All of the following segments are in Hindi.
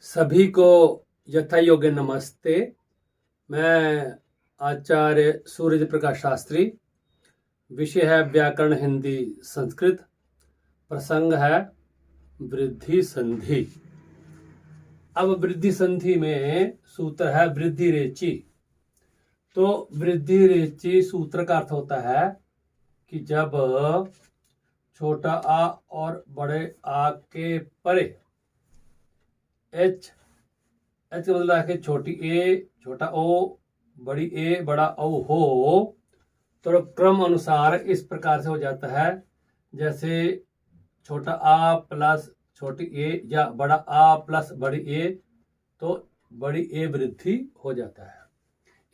सभी को यथा योग्य नमस्ते। मैं आचार्य सूरज प्रकाश शास्त्री। विषय है व्याकरण हिंदी संस्कृत। प्रसंग है वृद्धि संधि। अब वृद्धि संधि में सूत्र है वृद्धि रेची। तो वृद्धि रेची सूत्र का अर्थ होता है कि जब छोटा आ और बड़े आ के परे एच का मतलब है कि छोटी ए छोटा ओ बड़ी ए बड़ा ओ हो तो क्रम अनुसार इस प्रकार से हो जाता है, जैसे छोटा आ प्लस छोटी ए या बड़ा आ प्लस बड़ी ए तो बड़ी ए वृद्धि हो जाता है।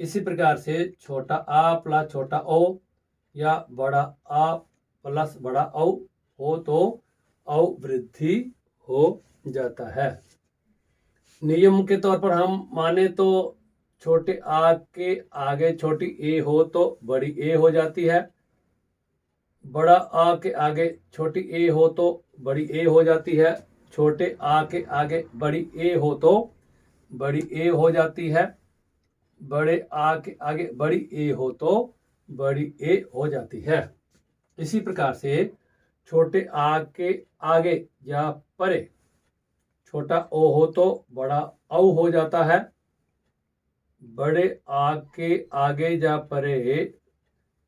इसी प्रकार से छोटा आ प्लस छोटा ओ या बड़ा आ प्लस बड़ा ओ हो तो औ वृद्धि हो जाता है। नियम के तौर पर हम माने तो छोटे आ के आगे छोटी ए हो तो बड़ी ए हो जाती है, बड़ा आ के आगे छोटी ए हो तो बड़ी ए हो जाती है, छोटे आ के आगे बड़ी ए हो तो बड़ी ए हो जाती है, बड़े आ के आगे बड़ी ए हो तो बड़ी ए हो जाती है। इसी प्रकार से छोटे आ के आगे या परे छोटा ओ हो तो बड़ा औ हो जाता है, बड़े आ के आगे या परे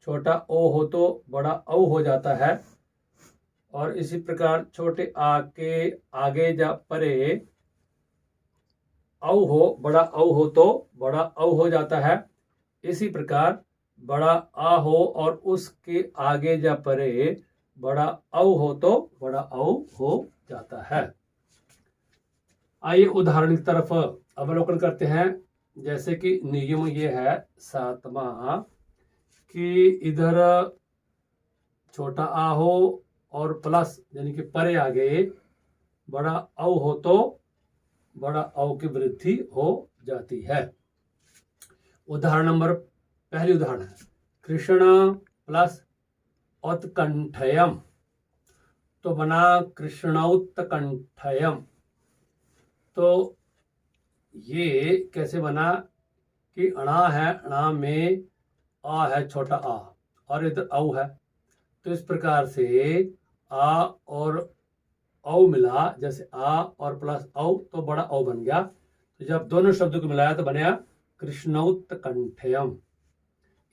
छोटा ओ हो तो बड़ा औ हो जाता है, और इसी प्रकार छोटे आ के आगे या परे औ हो बड़ा औ हो तो बड़ा औ हो जाता है। इसी प्रकार बड़ा आ हो और उसके आगे या परे बड़ा औ हो तो बड़ा औ हो जाता है। आइए उदाहरण की तरफ अवलोकन करते हैं। जैसे कि नियम ये है 7वां कि इधर छोटा आ हो और प्लस यानी कि परे आगे बड़ा औ हो तो बड़ा औ की वृद्धि हो जाती है। उदाहरण नंबर पहली उदाहरण है कृष्ण प्लस उत्कंठयम तो बना कृष्णौत्कंठयम। तो ये कैसे बना कि अणा है, अणा में आ है छोटा आ और इधर औ है, तो इस प्रकार से आ और औ मिला, जैसे आ और प्लस औ तो बड़ा औ बन गया। तो जब दोनों शब्दों को मिलाया तो बना कृष्णौत्कंठयम।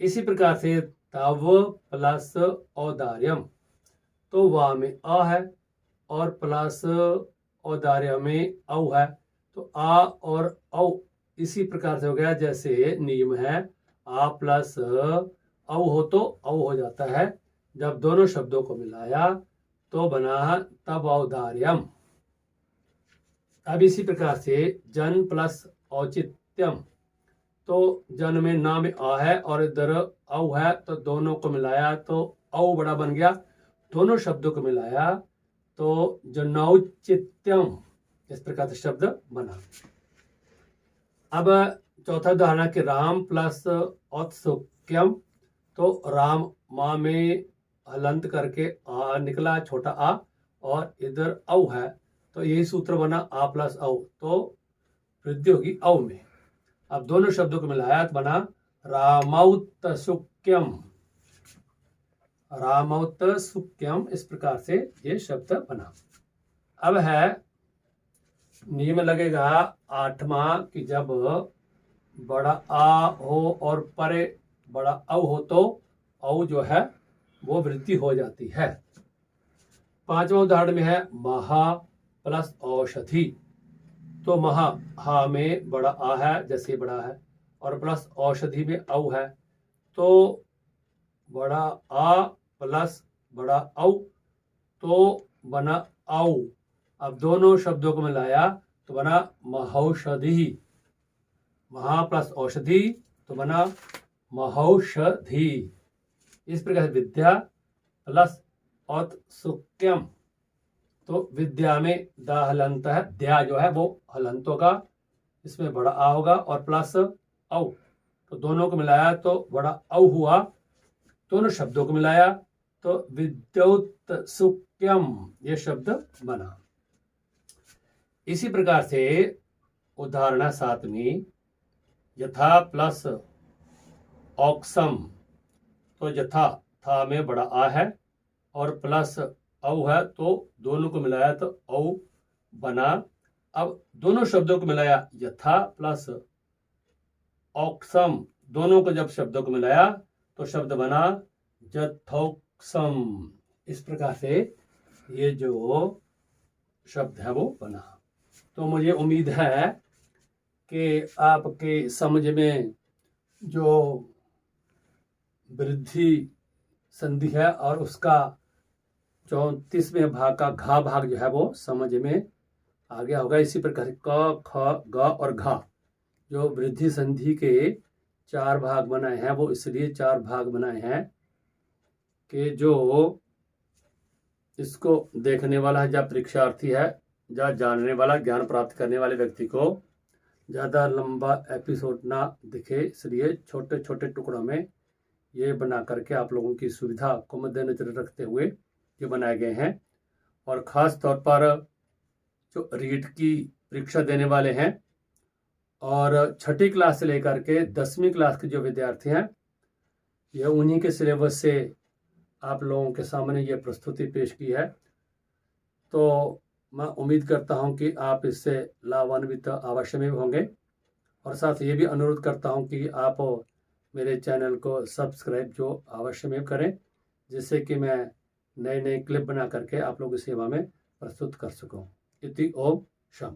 इसी प्रकार से तव प्लस औदार्यम तो वा में आ है और प्लस औदार्य में औ है, तो आ और औ इसी प्रकार से हो गया। जैसे नियम है आ प्लस औ हो तो औ हो जाता है, जब दोनों शब्दों को मिलाया तो बना तब औदार्यम। अब इसी प्रकार से जन प्लस औचित्यम तो जन में ना में आ है और इधर औ है, तो दोनों को मिलाया तो औ बड़ा बन गया। दोनों शब्दों को मिलाया तो जनौचित्यम इस प्रकार से शब्द बना। अब चौथा उदाहरण कि राम प्लस औत्सुक्यम तो राम माँ में हलंत करके आ निकला छोटा आ और इधर औ है, तो यही सूत्र बना आ प्लस औ तो वृद्धि होगी औ में। अब दोनों शब्दों को मिलाया तो बना रामौत्सुक्यम। रामौत्सुक्यम इस प्रकार से ये शब्द बना। अब है नियम लगेगा 8वां कि जब बड़ा आ हो और परे बड़ा औ हो तो औ जो है वो वृद्धि हो जाती है। 5वां उदाहरण में है महा प्लस औषधि तो महा हा में बड़ा आ है जैसे बड़ा है और प्लस औषधि में औ है, तो बड़ा आ प्लस बड़ा औ तो बना औ। अब दोनों शब्दों को मिलाया तो बना महौषधि। महा प्लस औषधि तो बना महौषधि। इस प्रकार से विद्या प्लस औत्सुक्यम तो विद्या में दा हलंत है, द्या जो है वो हलंत होगा, इसमें बड़ा आ होगा और प्लस औ तो दोनों को मिलाया तो बड़ा औ हुआ। दोनों शब्दों को मिलाया तो विद्योत्सुक्यम ये शब्द बना। इसी प्रकार से उदाहरण है 7वीं, यथा प्लस औक्सम। तो यथा था में बड़ा आ है और प्लस औ है, तो दोनों को मिलाया तो औ बना। अब दोनों शब्दों को मिलाया, यथा प्लस औक्सम, दोनों को जब शब्दों को मिलाया तो शब्द बना यथोक्सम। इस प्रकार से ये जो शब्द है वो बना। तो मुझे उम्मीद है कि आपके समझ में जो वृद्धि संधि है और उसका 34वें भाग का घा भाग जो है वो समझ में आ गया होगा। इसी प्रकार क, ख, ग और घा जो वृद्धि संधि के 4 भाग बनाए हैं, वो इसलिए 4 भाग बनाए हैं कि जो इसको देखने वाला है, या परीक्षार्थी है, या जानने वाला, ज्ञान प्राप्त करने वाले व्यक्ति को ज़्यादा लंबा एपिसोड ना दिखे, इसलिए छोटे छोटे टुकड़ों में ये बना करके आप लोगों की सुविधा को मद्देनजर रखते हुए ये बनाए गए हैं। और ख़ास तौर पर जो रीट की परीक्षा देने वाले हैं और 6ठी क्लास से लेकर के 10वीं क्लास के जो विद्यार्थी हैं, ये उन्हीं के सिलेबस से आप लोगों के सामने ये प्रस्तुति पेश की है। तो मैं उम्मीद करता हूं कि आप इससे लाभान्वित अवश्य में होंगे, और साथ ये भी अनुरोध करता हूं कि आप मेरे चैनल को सब्सक्राइब जो अवश्य में करें, जिससे कि मैं नए नए क्लिप बना करके आप लोगों की सेवा में प्रस्तुत कर सकूं। इति ओम